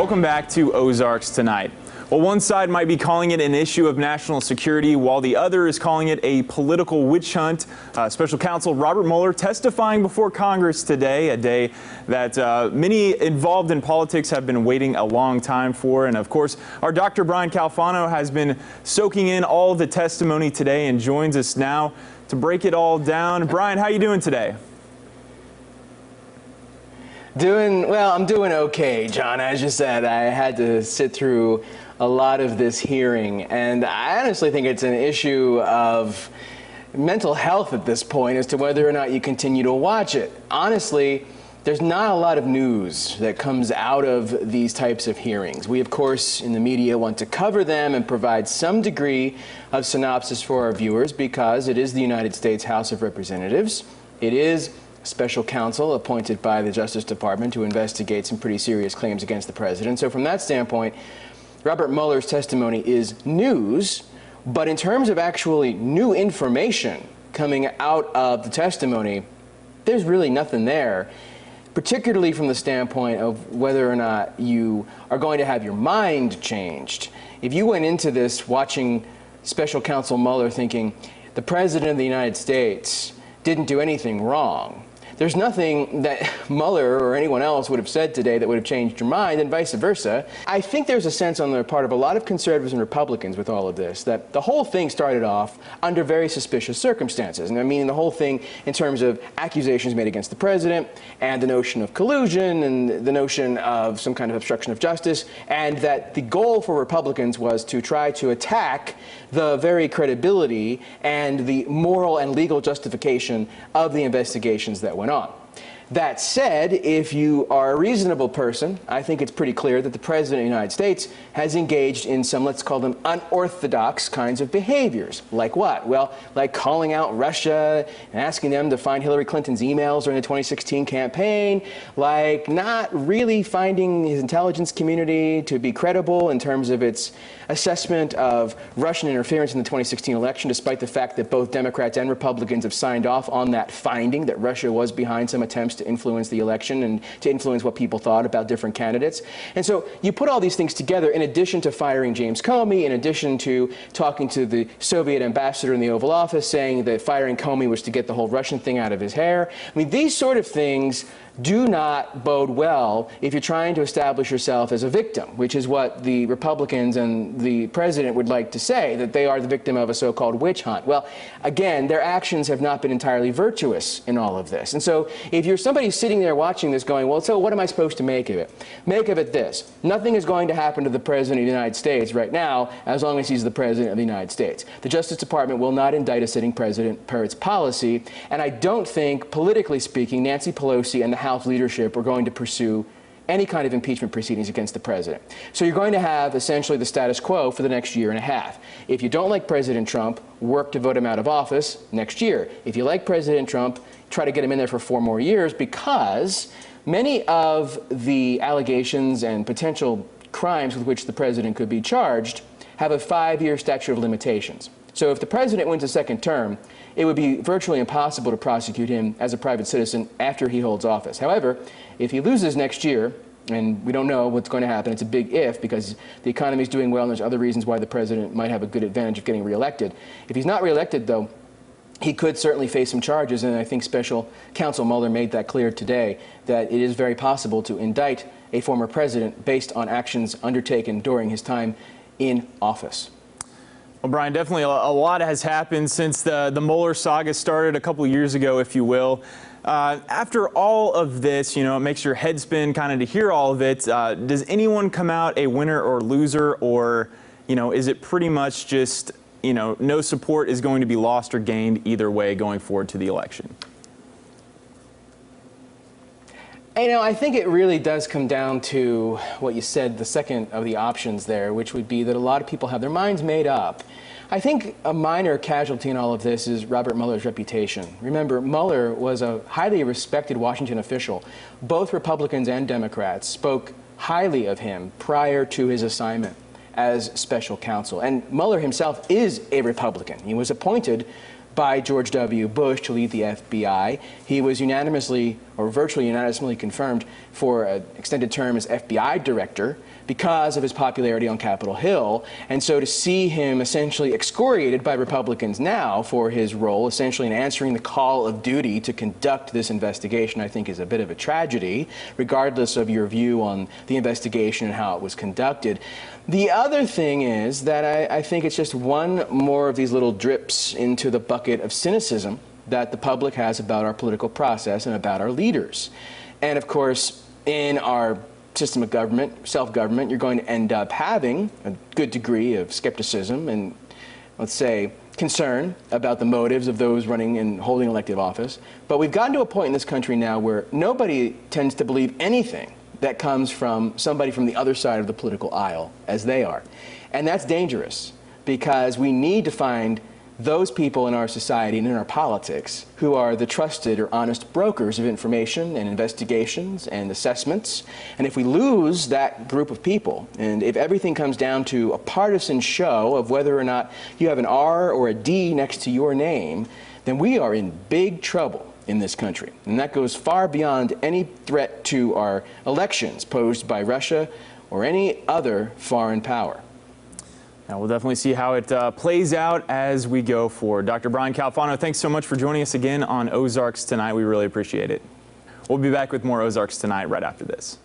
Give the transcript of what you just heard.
Welcome back to Ozarks tonight. Well, one side might be calling it an issue of national security, while the other is calling it a political witch hunt. Special Counsel Robert Mueller testifying before Congress today, a day that many involved in politics have been waiting a long time for. And of course, our Dr. Brian Calfano has been soaking in all of the testimony today and joins us now to break it all down. Brian, how are you doing today? I'm doing okay, John. As you said, I had to sit through a lot of this hearing, and I honestly think it's an issue of mental health at this point as to whether or not you continue to watch it. Honestly, there's not a lot of news that comes out of these types of hearings. We, of course, in the media want to cover them and provide some degree of synopsis for our viewers because it is the United States House of Representatives. It is special counsel appointed by the Justice Department to investigate some pretty serious claims against the president. So from that standpoint, Robert Mueller's testimony is news, but in terms of actually new information coming out of the testimony, there's really nothing there, particularly from the standpoint of whether or not you are going to have your mind changed. If you went into this watching special counsel Mueller thinking the president of the United States didn't do anything wrong, there's nothing that Mueller or anyone else would have said today that would have changed your mind, and vice versa. I think there's a sense on the part of a lot of conservatives and Republicans with all of this that the whole thing started off under very suspicious circumstances. And I mean the whole thing in terms of accusations made against the president and the notion of collusion and the notion of some kind of obstruction of justice, and that the goal for Republicans was to try to attack the very credibility and the moral and legal justification of the investigations that went on. That said, if you are a reasonable person, I think it's pretty clear that the President of the United States has engaged in some, let's call them, unorthodox kinds of behaviors. Like what? Well, like calling out Russia and asking them to find Hillary Clinton's emails during the 2016 campaign, like not really finding his intelligence community to be credible in terms of its assessment of Russian interference in the 2016 election, despite the fact that both Democrats and Republicans have signed off on that finding that Russia was behind some attempts to influence the election and to influence what people thought about different candidates. And so you put all these things together in addition to firing James Comey, in addition to talking to the Soviet ambassador in the Oval Office saying that firing Comey was to get the whole Russian thing out of his hair. I mean, these sort of things do not bode well if you're trying to establish yourself as a victim, which is what the Republicans and the president would like to say, that they are the victim of a so-called witch hunt. Well, again, their actions have not been entirely virtuous in all of this. And so if you're somebody sitting there watching this going, well, so what am I supposed to make of it? Make of it this: nothing is going to happen to the president of the United States right now as long as he's the president of the United States. The Justice Department will not indict a sitting president per its policy, and I don't think, politically speaking, Nancy Pelosi and the House leadership are going to pursue any kind of impeachment proceedings against the president. So you're going to have essentially the status quo for the next year and a half. If you don't like President Trump, work to vote him out of office next year. If you like President Trump, try to get him in there for 4 more years, because many of the allegations and potential crimes with which the president could be charged have a 5-year statute of limitations. So if the president wins a second term, it would be virtually impossible to prosecute him as a private citizen after he holds office. However, if he loses next year, and we don't know what's going to happen, it's a big if because the economy is doing well and there's other reasons why the president might have a good advantage of getting reelected. If he's not reelected, though, he could certainly face some charges, and I think Special Counsel Mueller made that clear today, that it is very possible to indict a former president based on actions undertaken during his time in office. Well, Brian, definitely a lot has happened since the Mueller saga started a couple years ago, if you will. After all of this, you know, it makes your head spin kind of to hear all of it. Does anyone come out a winner or loser, or, you know, is it pretty much just, you know, no support is going to be lost or gained either way going forward to the election? You know, I think it really does come down to what you said, the second of the options there, which would be that a lot of people have their minds made up. I think a minor casualty in all of this is Robert Mueller's reputation. Remember, Mueller was a highly respected Washington official. Both Republicans and Democrats spoke highly of him prior to his assignment as special counsel. And Mueller himself is a Republican. He was appointed by George W. Bush to lead the FBI. He was unanimously, or virtually unanimously, confirmed for an extended term as FBI director because of his popularity on Capitol Hill. And so to see him essentially excoriated by Republicans now for his role, essentially in answering the call of duty to conduct this investigation, I think is a bit of a tragedy, regardless of your view on the investigation and how it was conducted. The other thing is that I think it's just one more of these little drips into the bucket of cynicism that the public has about our political process and about our leaders. And of course, in our system of government, self-government, you're going to end up having a good degree of skepticism and, let's say, concern about the motives of those running and holding elective office. But we've gotten to a point in this country now where nobody tends to believe anything that comes from somebody from the other side of the political aisle, as they are. And that's dangerous, because we need to find those people in our society and in our politics who are the trusted or honest brokers of information and investigations and assessments. And if we lose that group of people, and if everything comes down to a partisan show of whether or not you have an R or a D next to your name, then we are in big trouble in this country. And that goes far beyond any threat to our elections posed by Russia or any other foreign power. Now, we'll definitely see how it plays out as we go forward. Dr. Brian Calfano, thanks so much for joining us again on Ozarks Tonight. We really appreciate it. We'll be back with more Ozarks Tonight right after this.